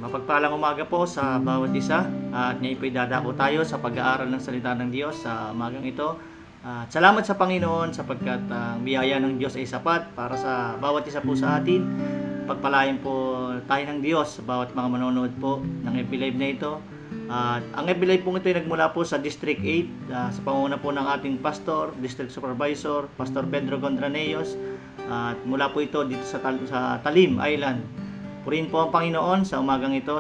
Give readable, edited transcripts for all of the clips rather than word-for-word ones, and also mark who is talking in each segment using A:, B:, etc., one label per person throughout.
A: Mapagpalang umaga po sa bawat isa at ngayon po idadako tayo sa pag-aaral ng salita ng Diyos sa umagang ito. At salamat sa Panginoon sapagkat ang biyaya ng Diyos ay sapat para sa bawat isa po sa atin. Pagpalain po tayo ng Diyos sa bawat mga manonood po ng FB Live na ito. At ang FB Live po ito ay nagmula po sa District 8 sa pangunguna po ng ating Pastor, District Supervisor, Pastor Pedro Gondraneos. At mula po ito dito sa Talim Island. Purihin po ang Panginoon sa umagang ito.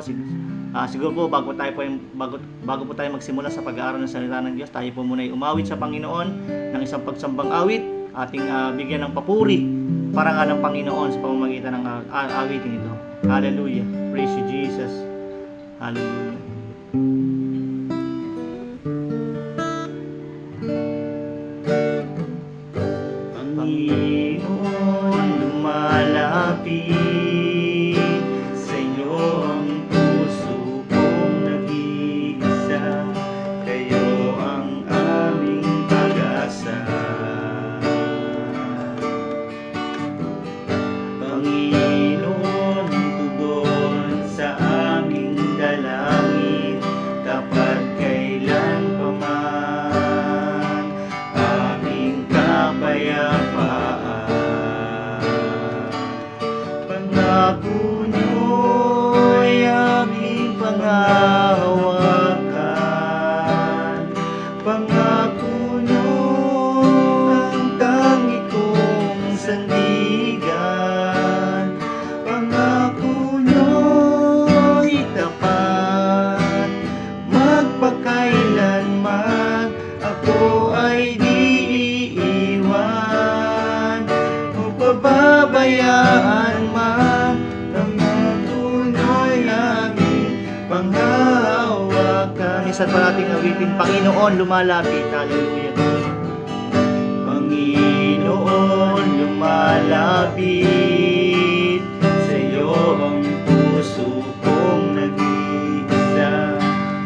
A: Siguro po bago po tayo magsimula sa pag-aaral ng salita ng Diyos, tayo po muna ay umawit sa Panginoon ng isang pagsambang awit, ating bigyan ng papuri para nga ng Panginoon sa pamamagitan ng awitin ito. Hallelujah. Praise you, Jesus. Hallelujah. Panginoon, lumalapit Minsan pa nating awitin, Panginoon, lumalapit. Hallelujah. Panginoon, lumalapit, sa iyo ang puso kong nag-iisa.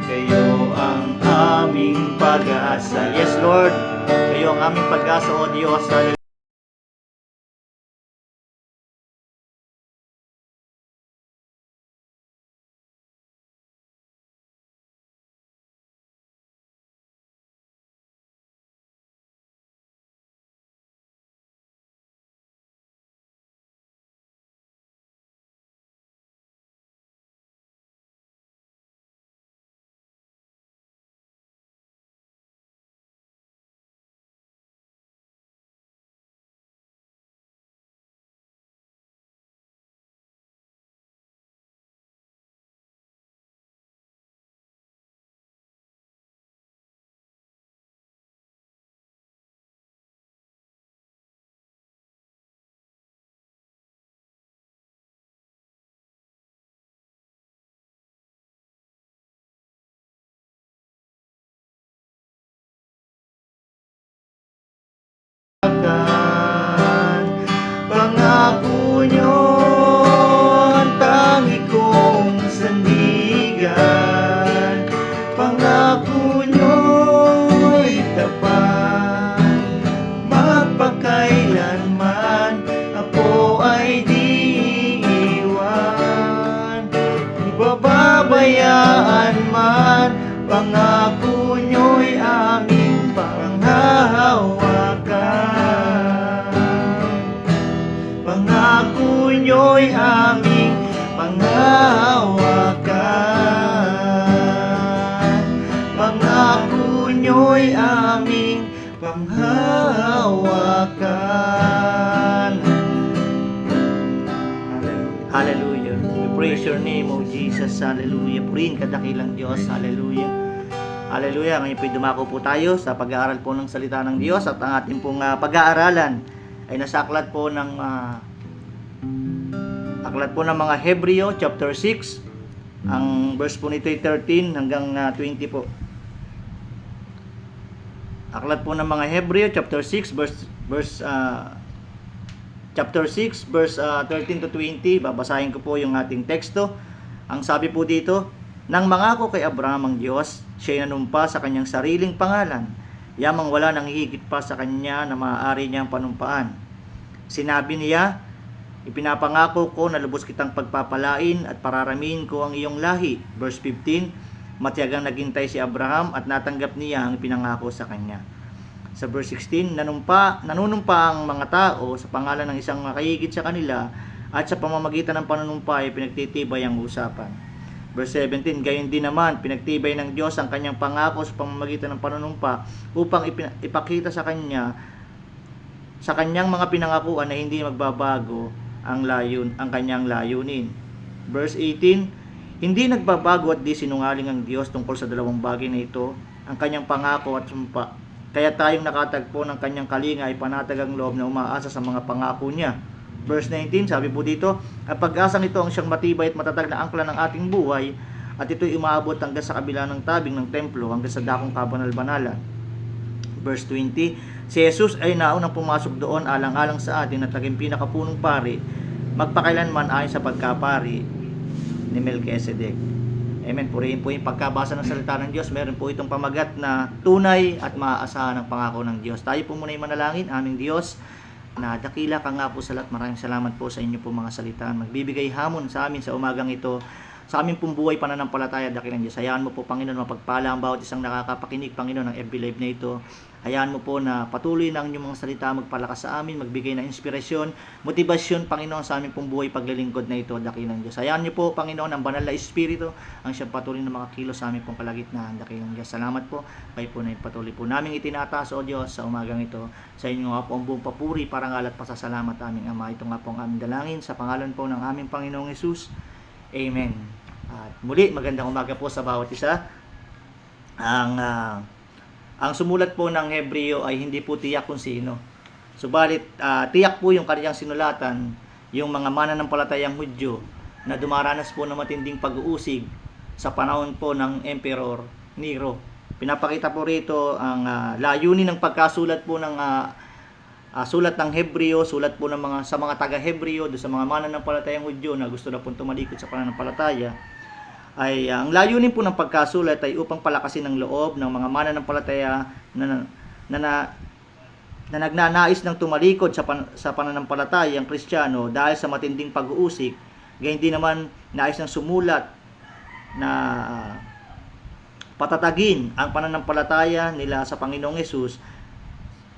A: Kayo ang aming pag-asa. Yes, Lord. Kayo ang aming pag-asa, O Diyos. Hallelujah. Pangako nyo ang tangi kong sandigan. Pangako nyo'y tapat, magpakailanman ako ay di iwan. Ibababayaan man, pangako nyo'y aming panghahawakan. nyo'y aming panghahawakan. Pangako nyo'y aming panghahawakan. Hallelujah. We praise your name, O Jesus. Hallelujah. Purihin ka dakilang Diyos. Hallelujah. Hallelujah. Ngayon po dumako po tayo sa pag-aaral po ng salita ng Diyos, at ang ating pong pag-aaralan ay nasa aklat po ng mga Hebreo chapter 6. Ang verse po nito ay 13 hanggang 20 po. Aklat po ng mga Hebreo chapter 6 chapter 6 verse 13 to 20. Babasahin ko po yung ating teksto. Ang sabi po dito, nang mangako kay Abraham ang Diyos, siya'y nanumpa sa kanyang sariling pangalan, yamang wala nang higit pa sa kanya na maaari niyang panumpaan. Sinabi niya, ipinapangako ko na lubos kitang pagpapalain at pararamihin ko ang iyong lahi. Verse 15, matiyagang naghintay si Abraham at natanggap niya ang ipinangako sa kanya. Sa verse 16, nanunumpa ang mga tao sa pangalan ng isang makahigit sa kanila, at sa pamamagitan ng panunumpa ay pinagtitibay ang usapan. Verse 17, gayon din naman, pinagtibay ng Diyos ang kanyang pangako sa pamamagitan ng panunumpa upang ipakita sa kanyang mga pinangakuan na hindi magbabago ang kanyang layunin. Verse 18, hindi nagbabago at di sinungaling ang Diyos tungkol sa dalawang bagay na ito, ang kanyang pangako at sumpa. Kaya tayong nakatagpo ng kanyang kalinga ay panatag ang loob na umaasa sa mga pangako niya. Verse 19, sabi po dito, ang pag-asang ito ang siyang matibay at matatag na angkla ng ating buhay, at ito'y umaabot hanggang sa kabila ng tabing ng templo, hanggang sa dakong kabanal-banalan. Verse 20, si Jesus ay naunang pumasok doon alang-alang sa atin at naging pinakapunong pari, magpakailanman ayon sa pagkapari ni Melchizedek. Amen. Purihin po yung pagkabasa ng salita ng Diyos. Meron po itong pamagat na tunay at maaasahan ng pangako ng Diyos. Tayo po muna yung manalangin. Aming Diyos, na dakila ka nga po sa lahat. Maraming salamat po sa inyo po mga salita. Magbibigay hamon sa amin sa umagang ito, sa aming pong buhay pananampalataya, dakilang Diyos. Hayaan mo po, Panginoon, mapagpala ang bawat isang nakakapakinig, Panginoon, ng FB Live na ito. Hayaan mo po na patuloy na ang inyong mga salita magpalakas sa amin, magbigay ng inspirasyon, motibasyon, Panginoon, sa aming pong buhay paglilingkod na ito, dakilang Diyos. Hayaan niyo po, Panginoon, ang banal na Espiritu, ang siyang patuloy na mga kilos sa aming pong kalagitnaan, dakilang Diyos. Salamat po, kayo po na patuloy po namin itinataas, O Diyos, sa umagang ito. Sa inyo nga po ang buong papuri, parangal at pasasalamat aming Ama. Ito nga po ang aming dalangin sa pangalan po ng aming Panginoong Hesus. Amen. At muli, magandang umaga po sa bawat isa. Ang sumulat po ng Hebreo ay hindi po tiyak kung sino. Subalit, tiyak po yung kanyang sinulatan, yung mga mananampalatayang Hudyo na dumaranas po ng matinding pag-uusig sa panahon po ng Emperor Nero. Pinapakita po rito ang layunin ng pagkasulat po ng sulat ng Hebreo, sulat po ng sa mga taga-Hebreo, sa mga mananampalatayang Hudyo na gusto na pong tumalikod sa pananampalataya, ay ang layunin po ng pagkasulat ay upang palakasin ang loob ng mga mananampalataya na nagnanais ng tumalikod sa pananampalataya ang Kristiyano dahil sa matinding pag-uusig. Gayon din naman nais ng sumulat na patatagin ang pananampalataya nila sa Panginoong Hesus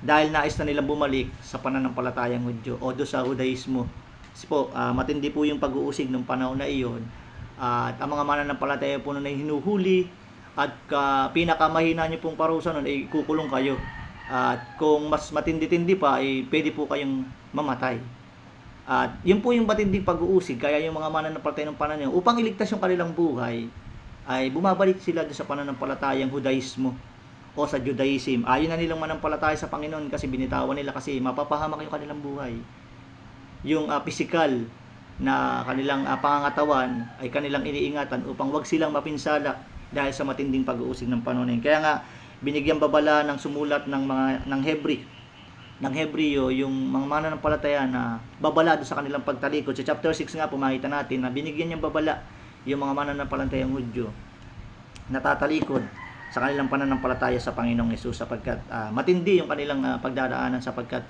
A: dahil nais na nilang bumalik sa pananampalatayang Hudyo o do sa Judaismo. Kasi po, matindi po yung pag-uusig ng panahon na iyon. At ang mga mananampalataya po nun ay hinuhuli, at pinakamahina nyo pong parusa nun ay kukulong kayo. At kung mas matindi-tindi pa, ay pwede po kayong mamatay. At yun po yung matinding pag-uusig, kaya yung mga mananampalataya ng panahon yun, upang iligtas yung kanilang buhay, ay bumabalik sila sa pananampalatayang Judaismo o sa Judaism. Ayaw na nilang manampalataya sa Panginoon kasi binitawan nila, kasi mapapahamak yung kanilang buhay. Yung physical na kanilang pangangatawan ay kanilang iniingatan upang wag silang mapinsala dahil sa matinding pag-uusig ng panahon. Kaya nga binigyan babala ng sumulat ng Hebreo yung mga mananampalataya na babala sa kanilang pagtalikod. Sa chapter 6 nga po makita natin na binigyan niyang babala yung mga mananampalatayang Hudyo na tatalikod sa kanilang pananampalataya sa Panginoong Hesus, sapagkat matindi yung kanilang pagdadaanan, sapagkat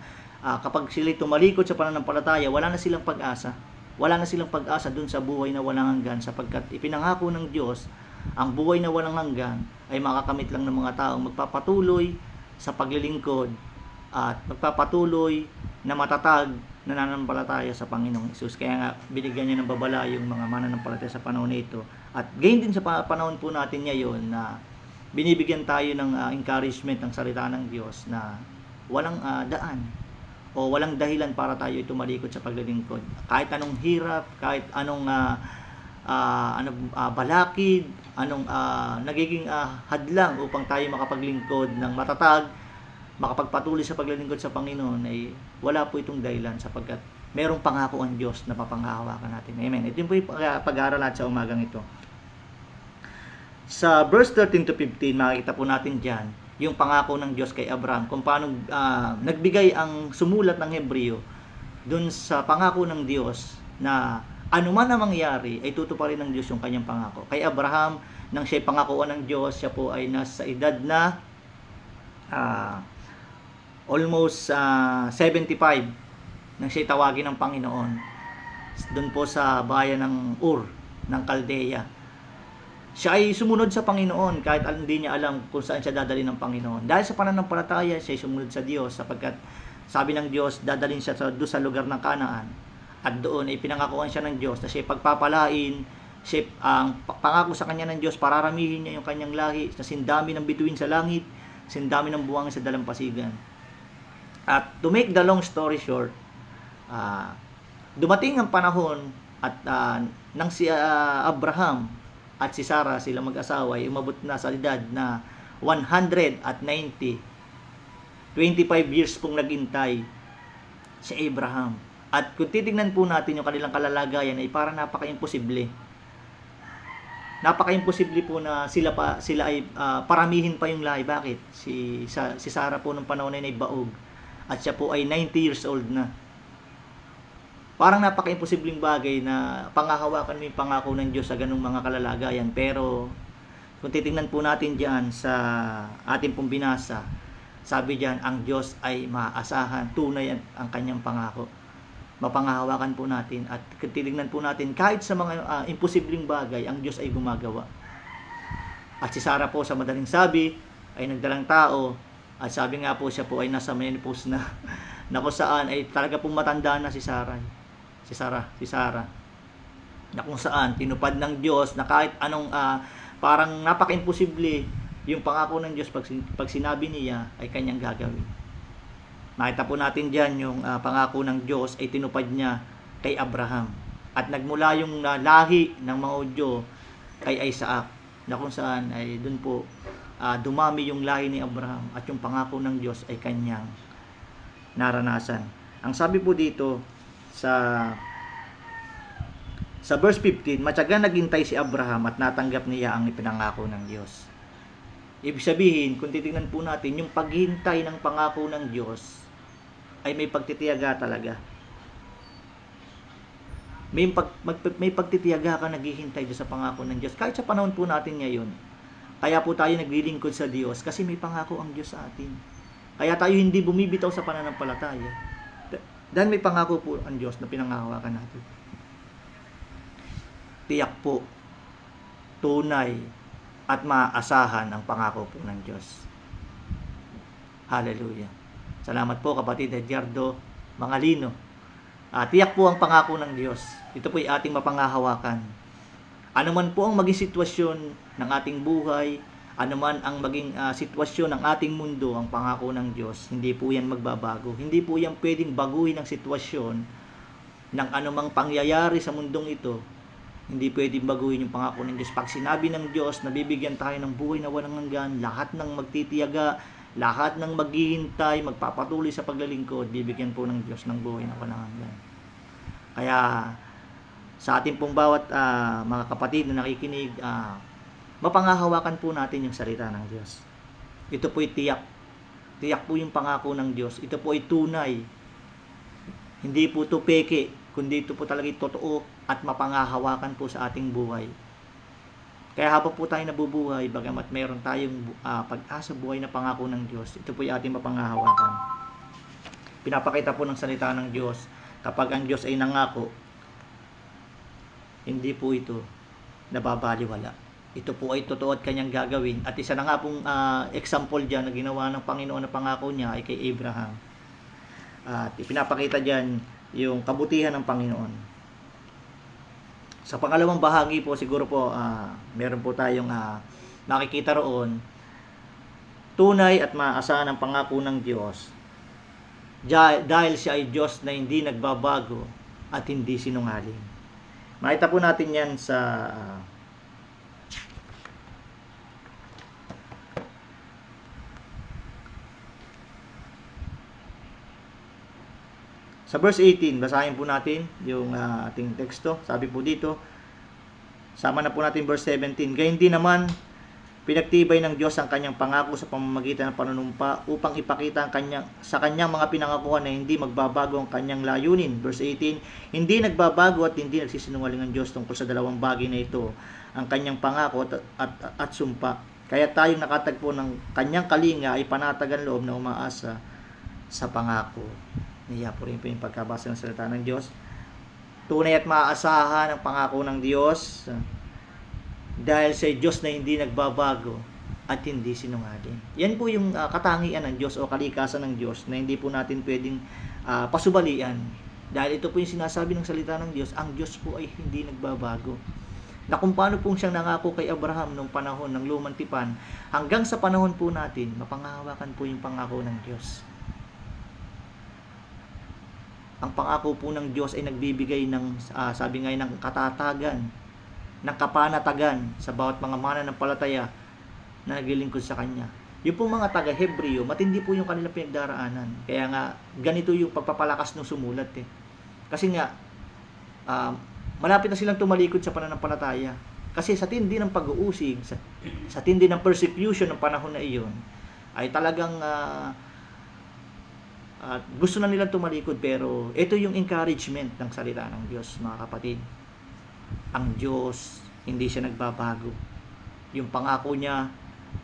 A: kapag sila tumalikod sa pananampalataya, wala na silang pag-asa. Wala na silang pag-asa dun sa buhay na walang hanggan, sapagkat ipinangako ng Diyos ang buhay na walang hanggan ay makakamit lang ng mga taong magpapatuloy sa paglilingkod at magpapatuloy na matatag nananampalataya sa Panginoong Hesus. Kaya nga binigyan niya ng babala yung mga mananampalataya sa panahon na ito. At gayon din sa panahon po natin ngayon na binibigyan tayo ng encouragement ng salita ng Diyos na walang daan o walang dahilan para tayo tumalikod sa paglilingkod. Kahit anong hirap, kahit anong balakid, anong nagiging hadlang upang tayo makapaglingkod ng matatag, makapagpatuloy sa paglilingkod sa Panginoon, ay wala po itong dahilan sapagkat merong pangako ang Diyos na mapanghahawakan natin. Amen. Ito yung po yung pag-aaral natin sa umagang ito. Sa verse 13 to 15, makikita po natin dyan yung pangako ng Diyos kay Abraham, kung paano nagbigay ang sumulat ng Hebreo dun sa pangako ng Diyos na anuman ang mangyari ay tutuparin ng Diyos yung kanyang pangako. Kay Abraham, nang siya'y pangakuan ng Diyos, siya po ay nasa edad na almost 75 nang siya'y tawagin ng Panginoon doon po sa bayan ng Ur ng Caldea. Siya ay sumunod sa Panginoon kahit hindi niya alam kung saan siya dadalhin ng Panginoon. Dahil sa pananampalataya, siya ay sumunod sa Diyos sapagkat sabi ng Diyos, dadalhin siya doon sa lugar ng Kanaan. At doon ay pinangakuan siya ng Diyos na siya ay pagpapalain, siya ang pangako sa kanya ng Diyos, pararamihin niya yung kanyang lahi, na sindami ng bituin sa langit, sindami ng buwangin sa dalampasigan. At to make the long story short, dumating ang panahon at nang si Abraham at si Sarah, sila mag-asawa, ay umabot na sa edad na 190. 25 years pong naghintay si Abraham. At kung titingnan po natin yung kanilang kalalagayan ay parang napaka-imposible. Napaka-imposible po na sila ay paramihin pa yung lahi. Bakit? Si Sarah po nung panahon na yun ay baog. At siya po ay 90 years old na. Parang napaka-imposibleng bagay na panghahawakan mo yung pangako ng Diyos sa ganung mga kalalagayan. Pero kung titingnan po natin diyan sa ating pong binasa, sabi diyan, ang Diyos ay maaasahan, tunay ang kanyang pangako. Mapanghahawakan po natin at titingnan po natin kahit sa mga imposibleng bagay, ang Diyos ay gumagawa. At si Sarah po sa madaling sabi ay nagdalang tao. At sabi nga po siya po ay nasa menopause na kung saan ay talaga pong matanda na si Sarah. Si Sarah. Na kung saan tinupad ng Diyos na kahit anong parang napaka-imposible yung pangako ng Diyos pag sinabi niya ay kanyang gagawin. Nakita po natin diyan yung pangako ng Diyos ay tinupad niya kay Abraham. At nagmula yung lahi ng mga Hudyo kay Isaac na kung saan ay dun po dumami yung lahi ni Abraham at yung pangako ng Diyos ay kanyang naranasan. Ang sabi po dito sa verse 15, matyaga naghintay si Abraham at natanggap niya ang ipinangako ng Diyos. Ibig sabihin, kung titingnan po natin, yung paghintay ng pangako ng Diyos ay may pagtitiyaga talaga. May pagtitiyaga ka naghihintay sa pangako ng Diyos. Kahit sa panahon po natin ngayon, kaya po tayo naglilingkod sa Diyos kasi may pangako ang Diyos sa atin. Kaya tayo hindi bumibitaw sa pananampalataya. Dahil may pangako po ang Diyos na pinanghahawakan natin. Tiyak po, tunay, at maaasahan ang pangako po ng Diyos. Hallelujah. Salamat po kapatid Edgardo Mangalino. Tiyak po ang pangako ng Diyos. Ito po ay ating mapanghahawakan. Ano man po ang maging sitwasyon ng ating buhay, ano man ang maging sitwasyon ng ating mundo, ang pangako ng Diyos, hindi po yan magbabago. Hindi po yan pwedeng baguhin ang sitwasyon ng anumang pangyayari sa mundong ito. Hindi pwedeng baguhin yung pangako ng Diyos. Pag sinabi ng Diyos na bibigyan tayo ng buhay na walang hanggan, lahat ng magtitiyaga, lahat ng maghihintay, magpapatuloy sa paglalingkod, bibigyan po ng Diyos ng buhay na walang hanggan. Kaya sa ating pong bawat mga kapatid na nakikinig, mapanghahawakan po natin yung salita ng Diyos. Ito po ay tiyak. Tiyak po yung pangako ng Diyos. Ito po ay tunay. Hindi po ito peke, kundi ito po talaga totoo at mapanghahawakan po sa ating buhay. Kaya habang po tayo nabubuhay, bagamat mayroon tayong pag-asa buhay na pangako ng Diyos, ito po ay ating mapanghahawakan. Pinapakita po ng salita ng Diyos, kapag ang Diyos ay nangako, hindi po ito nababaliwala. Ito po ay totoo at kanyang gagawin. At isa na nga pong example dyan na ginawa ng Panginoon na pangako niya ay kay Abraham. At ipinapakita dyan yung kabutihan ng Panginoon. Sa pangalawang bahagi po, siguro po, meron po tayong makikita roon, tunay at maaasahan ang pangako ng Diyos dahil siya ay Diyos na hindi nagbabago at hindi sinungaling. Makita po natin yan sa verse 18. Basahin po natin yung ating teksto. Sabi po dito, sama na po natin verse 17. Gayun din naman, pinagtibay ng Diyos ang kanyang pangako sa pamamagitan ng panunumpa upang ipakita sa kanyang mga pinangakuan na hindi magbabago ang kanyang layunin. Verse 18, hindi nagbabago at hindi nagsisinungaling ang Diyos tungkol sa dalawang bagay na ito, ang kanyang pangako at sumpa. Kaya tayong nakatagpo ng kanyang kalinga ay panatagan loob na umaasa sa pangako. Niya po rin po yung pagkabasa ng salita ng Diyos. Tunay at maaasahan ang pangako ng Diyos dahil sa Diyos na hindi nagbabago at hindi sinungaling. Yan po yung katangian ng Diyos o kalikasan ng Diyos na hindi po natin pwedeng pasubalian. Dahil ito po yung sinasabi ng salita ng Diyos, ang Diyos po ay hindi nagbabago. Na kung paano pong siyang nangako kay Abraham noong panahon ng lumang tipan, hanggang sa panahon po natin, mapangahawakan po yung pangako ng Diyos. Ang pangako po ng Diyos ay nagbibigay ng, sabi nga ng katatagan, ng kapanatagan sa bawat mga mananampalataya na naglilingkod sa Kanya. Yung po mga taga-Hebreo, matindi po yung kanilang pinagdaraanan. Kaya nga, ganito yung pagpapalakas ng sumulat eh. Kasi nga, malapit na silang tumalikod sa pananampalataya. Kasi sa tindi ng pag-uusig, sa tindi ng persecution ng panahon na iyon, ay talagang gusto na nilang tumalikod, pero ito yung encouragement ng salita ng Diyos, mga kapatid. Ang Diyos, hindi siya nagbabago. Yung pangako niya,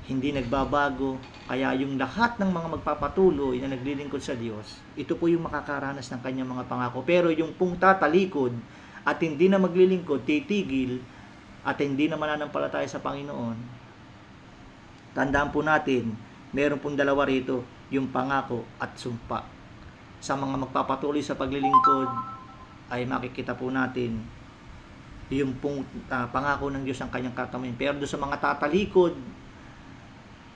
A: hindi nagbabago. Kaya yung lahat ng mga magpapatuloy na naglilingkod sa Diyos, ito po yung makakaranas ng kanyang mga pangako. Pero yung pong tatalikod at hindi na maglilingkod, titigil, at hindi na mananampalataya sa Panginoon, tandaan po natin, meron pong dalawa rito, yung pangako at sumpa. Sa mga magpapatuloy sa paglilingkod, ay makikita po natin yung pong pangako ng Diyos ang kanyang kakamin. Pero doon sa mga tatalikod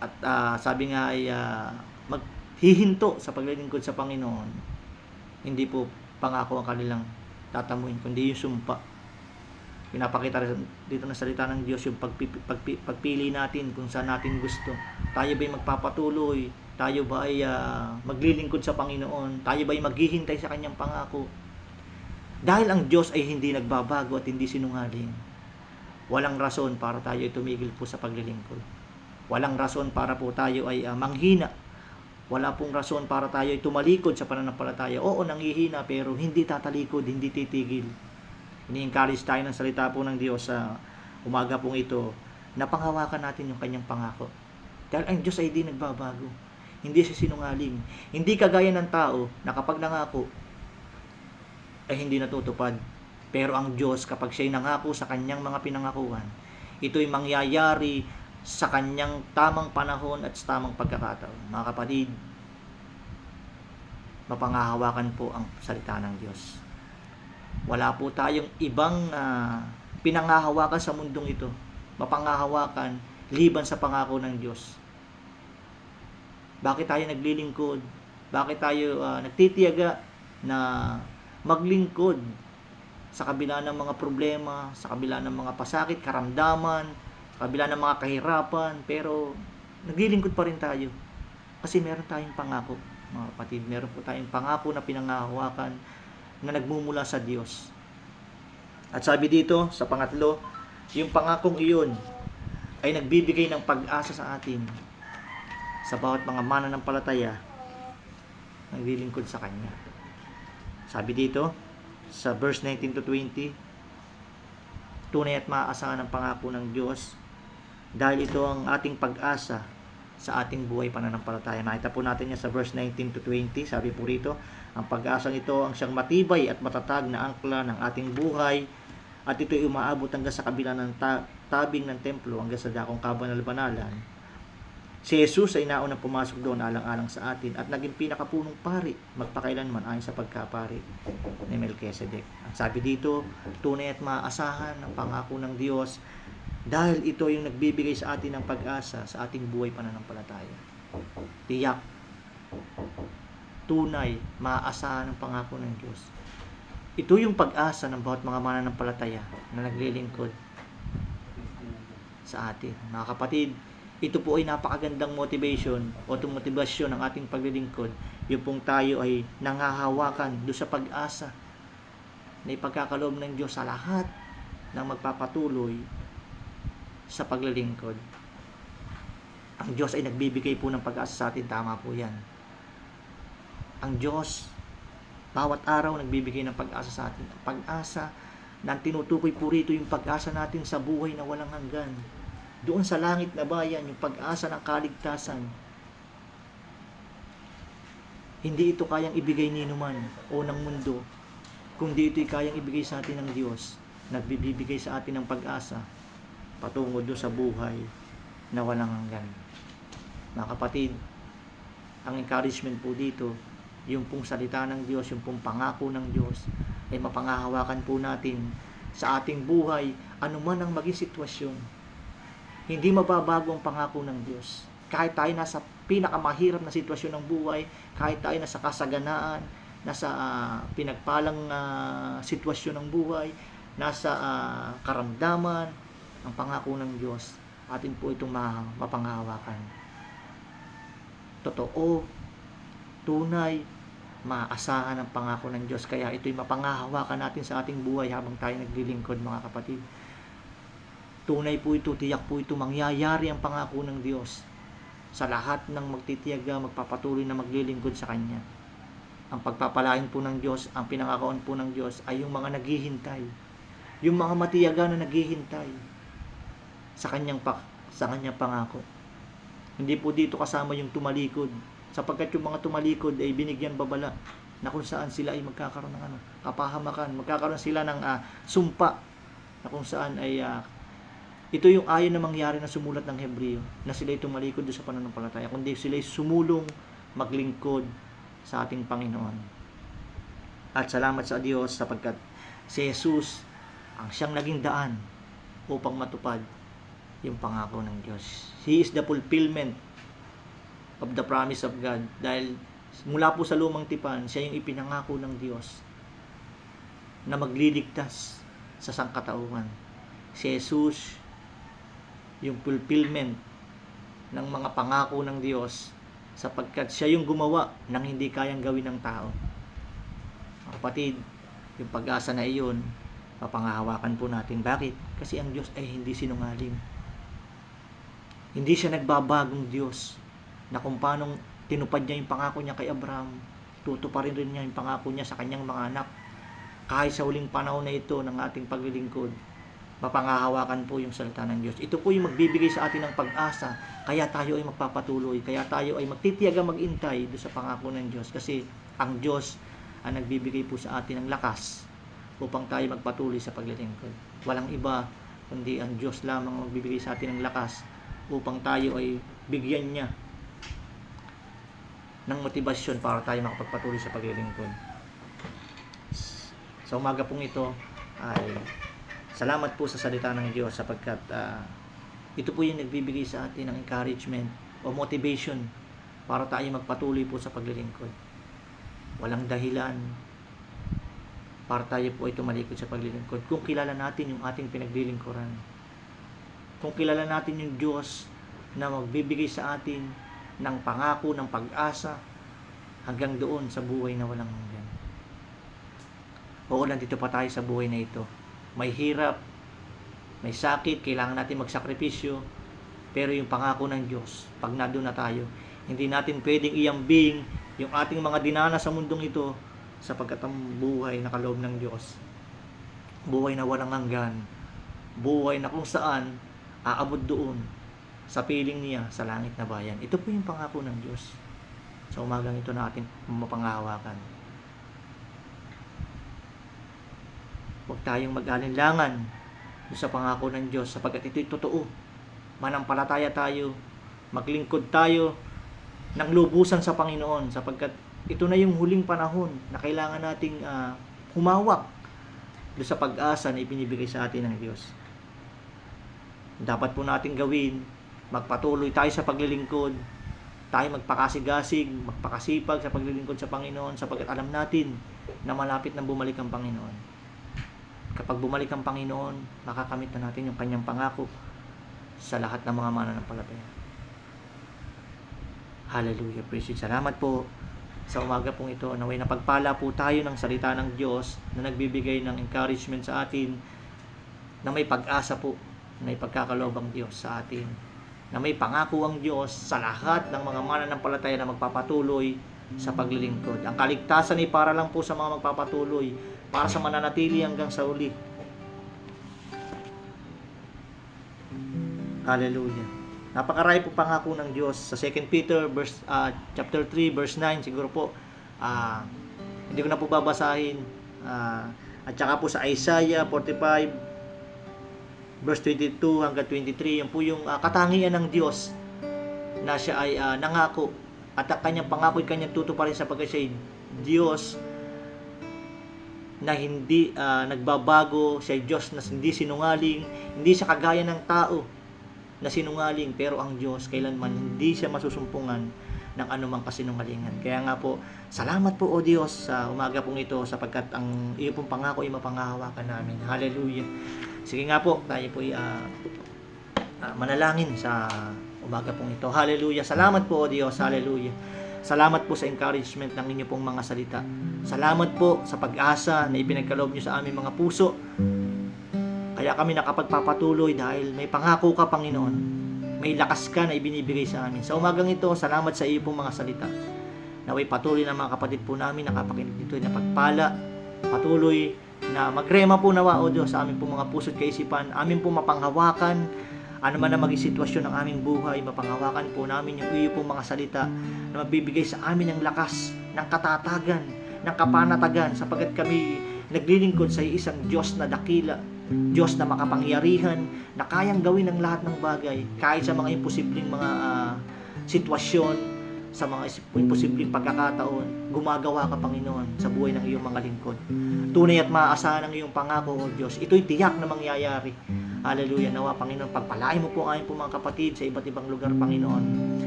A: at sabi nga ay maghihinto sa paglilingkod sa Panginoon, hindi po pangako ang kanilang tatamuin, kundi yung sumpa. Pinapakita dito na salita ng Diyos yung pagpili natin kung saan natin gusto. Tayo ba'y magpapatuloy? Tayo ba ay maglilingkod sa Panginoon? Tayo ba ay maghihintay sa kanyang pangako? Dahil ang Diyos ay hindi nagbabago at hindi sinungaling, walang rason para tayo ay tumigil po sa paglilingkod. Walang rason para po tayo ay manghina. Wala pong rason para tayo ay tumalikod sa pananampalataya. Oo, nanghihina, pero hindi tatalikod, hindi titigil. Ini-encourage tayo ng salita po ng Diyos sa umaga pong ito, na panghawakan natin yung kanyang pangako. Dahil ang Diyos ay hindi nagbabago. Hindi siya sinungaling. Hindi kagaya ng tao na kapag nangako ay hindi natutupad. Pero ang Diyos, kapag siya'y nangako sa kanyang mga pinangakuan, ito'y mangyayari sa kanyang tamang panahon at sa tamang pagkakataon. Mga kapatid, mapanghahawakan po ang salita ng Diyos. Wala po tayong ibang pinanghahawakan sa mundong ito. Mapanghahawakan liban sa pangako ng Diyos. Bakit tayo naglilingkod? Bakit tayo nagtitiyaga na maglingkod sa kabila ng mga problema, sa kabila ng mga pasakit, karamdaman, sa kabila ng mga kahirapan, pero naglilingkod pa rin tayo? Kasi meron tayong pangako, mga kapatid. Meron po tayong pangako na pinanghahawakan na nagmumula sa Diyos. At sabi dito, sa pangatlo, yung pangakong iyon ay nagbibigay ng pag-asa sa atin, sa bawat mga mananampalataya naglilingkod sa Kanya. Sabi dito, sa verse 19 to 20, tunay at maaasahan ang pangako ng Diyos dahil ito ang ating pag-asa sa ating buhay pananampalataya. Nakita po natin yan sa verse 19 to 20. Sabi po rito, ang pag-asang ito ang siyang matibay at matatag na angkla ng ating buhay, at ito'y umaabot hanggang sa kabila ng tabing ng templo, hanggang sa dakong kabanal-banalan, Si Jesus ay nauna pumasok doon alang-alang sa atin at naging pinakapunong pari magpakailanman ayon sa pagkapari ni Melchizedek. Ang sabi dito, tunay at maaasahan ang pangako ng Diyos dahil ito yung nagbibigay sa atin ng pag-asa sa ating buhay pananampalataya. Tiyak, tunay, maaasahan ang pangako ng Diyos. Ito yung pag-asa ng bawat mga mananampalataya na naglilingkod sa atin. Mga kapatid, ito po ay napakagandang motivation o motibasyon ng ating paglilingkod. Yung pong tayo ay nangahawakan doon sa pag-asa na ipagkakaloob ng Diyos sa lahat ng magpapatuloy sa paglilingkod. Ang Diyos ay nagbibigay po ng pag-asa sa atin. Tama po yan. Ang Diyos, bawat araw nagbibigay ng pag-asa sa atin. Pag-asa na tinutukoy po rito yung pag-asa natin sa buhay na walang hanggan. Doon sa langit na bayan, yung pag-asa ng kaligtasan. Hindi ito kayang ibigay ni numan o ng mundo, kundi ito'y kayang ibigay sa atin ng Diyos. Nagbibigay sa atin ng pag-asa patungo doon sa buhay na walang hanggan. Mga kapatid, ang encouragement po dito, yung pong salita ng Diyos, yung pong pangako ng Diyos, ay mapangahawakan po natin sa ating buhay, anuman ang maging sitwasyon. Hindi mababago ang pangako ng Diyos. Kahit tayo nasa pinakamahirap na sitwasyon ng buhay, kahit tayo nasa kasaganaan, nasa pinagpalang sitwasyon ng buhay, nasa karamdaman, ang pangako ng Diyos, atin po itong mapanghawakan. Totoo, tunay, maasahan ang pangako ng Diyos. Kaya ito'y mapanghahawakan natin sa ating buhay habang tayo naglilingkod, mga kapatid. Tunay po ito, tiyak po ito, mangyayari ang pangako ng Diyos sa lahat ng magtitiyaga, magpapatuloy na maglilingkod sa Kanya. Ang pagpapalain po ng Diyos, ang pinangakauan po ng Diyos ay yung mga naghihintay. Yung mga matiyaga na naghihintay sa Kanyang pangako. Hindi po dito kasama yung tumalikod, sapagkat yung mga tumalikod ay binigyan babala na kung saan sila ay magkakaroon ng kapahamakan, magkakaroon sila ng sumpa na kung saan ay ito yung ayon na mangyari na sumulat ng Hebreo, na sila ay tumalikod doon sa pananampalataya, kundi sila ay sumulong maglingkod sa ating Panginoon. At salamat sa Diyos sapagkat si Jesus ang siyang naging daan upang matupad yung pangako ng Diyos. He is the fulfillment of the promise of God. Dahil mula po sa lumang tipan, siya yung ipinangako ng Diyos na magliligtas sa sangkatauhan. Si Jesus, yung fulfillment ng mga pangako ng Diyos, sapagkat siya yung gumawa ng hindi kayang gawin ng tao. Kapatid, yung pag-asa na iyon, mapanghahawakan po natin. Bakit? Kasi ang Diyos ay hindi sinungaling. Hindi siya nagbabagong Diyos na kung paano tinupad niya yung pangako niya kay Abraham, tutuparin rin niya yung pangako niya sa kanyang mga anak. Kahit sa huling panahon na ito ng ating paglilingkod, mapanghahawakan po yung salita ng Diyos. Ito po yung magbibigay sa atin ng pag-asa, kaya tayo ay magpapatuloy, kaya tayo ay magtitiyaga magintay doon sa pangako ng Diyos. Kasi ang Diyos ang nagbibigay po sa atin ng lakas upang tayo magpatuloy sa paglilingkod. Walang iba kundi ang Diyos lamang ang magbibigay sa atin ng lakas upang tayo ay bigyan niya ng motibasyon para tayo makapagpatuloy sa paglilingkod. Sa umaga pong ito ay salamat po sa salita ng Diyos sapagkat ito po yung nagbibigay sa atin ng encouragement o motivation para tayo magpatuloy po sa paglilingkod. Walang dahilan para tayo po ay tumalikod sa paglilingkod kung kilala natin yung ating pinaglilingkuran. Kung kilala natin yung Diyos na magbibigay sa atin ng pangako, ng pag-asa hanggang doon sa buhay na walang hanggan. Oo, nandito pa tayo sa buhay na ito. May hirap, may sakit, kailangan natin magsakripisyo, pero yung pangako ng Diyos, pag nandun na tayo, hindi natin pwedeng iambing yung ating mga dinana sa mundong ito sapagkat ang buhay na kaloob ng Diyos, buhay na walang hanggan, buhay na kung saan aabot doon sa piling niya sa langit na bayan. Ito po yung pangako ng Diyos. Sa umagang ito natin mapanghahawakan. Huwag tayong mag-alinlangan sa pangako ng Diyos sapagkat ito'y totoo. Manampalataya tayo Maglingkod tayo ng lubusan sa Panginoon sapagkat ito na yung huling panahon na kailangan nating humawak doon sa pag-asa na ibinibigay sa atin ng Diyos. Dapat po natin gawin, magpatuloy tayo sa paglilingkod, tayo magpakasigasig, magpakasipag sa paglilingkod sa Panginoon sapagkat alam natin na malapit na bumalik ang Panginoon. Kapag bumalik ang Panginoon, makakamit na natin yung kanyang pangako sa lahat ng mga mananampalataya. Hallelujah, praise God. Salamat po sa umaga pong ito. Naway napagpala po tayo ng salita ng Diyos na nagbibigay ng encouragement sa atin na may pag-asa po, na may pagkakaloob ang Diyos sa atin, na may pangako ang Diyos sa lahat ng mga mananampalataya na magpapatuloy sa paglilingkod. Ang kaligtasan ay para lang po sa mga magpapatuloy, para sa mananatili hanggang sa uli. Hallelujah. Napakarami po pangako ng Diyos sa 2 Peter chapter 3 verse 9 siguro po. Hindi ko na po babasahin. At saka po sa Isaiah 45 verse 22 hanggang 23, yan po yung katangian ng Diyos na siya ay nangako at ang kanyang pangako ay kanyang tutuparin sapagkat siya ay Diyos na hindi nagbabago, siya ay Diyos na hindi sinungaling, hindi siya kagaya ng tao na sinungaling, pero ang Diyos kailanman hindi siya masusumpungan ng anumang kasinungalingan. Kaya nga po, salamat po o Diyos sa umaga pong ito sapagkat ang iyo pong pangako ay mapangahawakan namin. Hallelujah. Sige nga po, tayo po manalangin sa umaga pong ito. Hallelujah. Salamat po o Diyos. Hallelujah. Salamat po sa encouragement ng inyo pong mga salita. Salamat po sa pag-asa na ipinagkaloob nyo sa aming mga puso. Kaya kami nakapagpapatuloy dahil may pangako ka, Panginoon. May lakas ka na ibinibigay sa amin. Sa umagang ito, salamat sa iyo pong mga salita. Naway patuloy na mga kapatid po namin nakapakinig dito na pagpala. Patuloy na magrema po nawa o Diyos sa aming pong mga puso't kaisipan. Amin po mapanghawakan. Ano man na maging sitwasyon ng aming buhay, mapanghawakan po namin yung iyo pong mga salita na magbibigay sa amin ng lakas, ng katatagan, ng kapanatagan sapagkat kami naglilingkod sa isang Diyos na dakila, Diyos na makapangyarihan, na kayang gawin ang lahat ng bagay kahit sa mga imposibleng mga sitwasyon, sa mga imposibleng pagkakataon. Gumagawa ka, Panginoon, sa buhay ng iyong mga lingkod. Tunay at maaasahan ang iyong pangako, O Diyos. Ito'y tiyak na mangyayari. Hallelujah. Nawa, Panginoon, pagpalain mo po ang aming po mga kapatid sa iba't ibang lugar, Panginoon.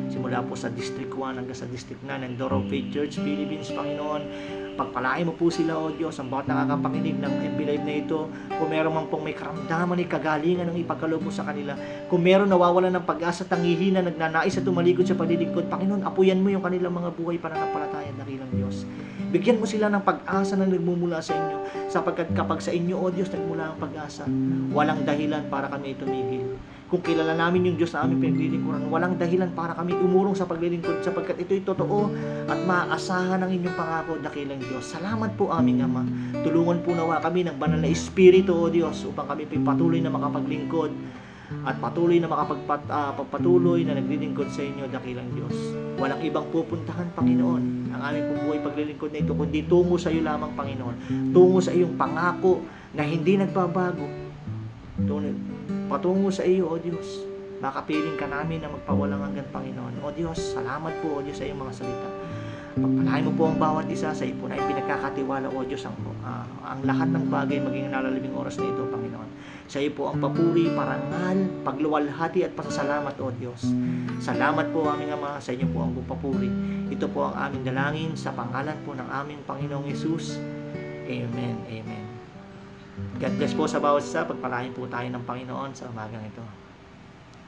A: Simula po sa District 1 hanggang sa District 9 ng Door of Faith Church, Philippines, Panginoon. Pagpalain mo po sila, O Diyos, ang bawat nakakapakinig ng MB Live na ito. Kung meron man pong may karamdaman, ay kagalingan ng ipagkaloob mo sa kanila. Kung meron nawawalan ng pag-asa, tangihina, nagnanais at tumalikod sa paglilingkod, Panginoon, apuyan mo yung kanilang mga buhay pananampalataya, dakilang Diyos. Bigyan mo sila ng pag-asa na nagmumula sa inyo, sapagkat kapag sa inyo, O Diyos, nagmula ang pag-asa, walang dahilan para kami tumigil. Kung kilala namin yung Diyos na aming pinaglilingkuran, walang dahilan para kami umurong sa paglilingkod sapagkat ito'y totoo at maaasahan ng inyong pangako, dakilang Diyos. Salamat po aming Ama. Tulungan po nawa kami ng banal na Espiritu, O Diyos, upang kami patuloy na makapaglingkod at patuloy na makapagpatuloy na naglilingkod sa inyo, dakilang Diyos. Walang ibang pupuntahan, Panginoon, ang aming buhay paglilingkod na ito, kundi tungo sa iyo lamang, Panginoon. Tungo sa iyong pangako na hindi nagbabago. Patungo sa iyo, O Diyos. Makapiling ka namin na magpawalang hanggan, Panginoon. O Diyos, salamat po, O Diyos, sa iyong mga salita. Pagpalain mo po ang bawat isa sa iyo po na ipinagkakatiwala, O Diyos, ang lahat ng bagay maging nalalabing oras na ito, Panginoon. Sa iyo po ang papuri, parangal, pagluwalhati at pasasalamat, O Diyos. Salamat po, aming Ama, sa inyo po ang papuri. Ito po ang aming dalangin sa pangalan po ng aming Panginoong Hesus. Amen. Amen. God bless po sa bawat isa. Pagpalain po tayo ng Panginoon sa umagang ito.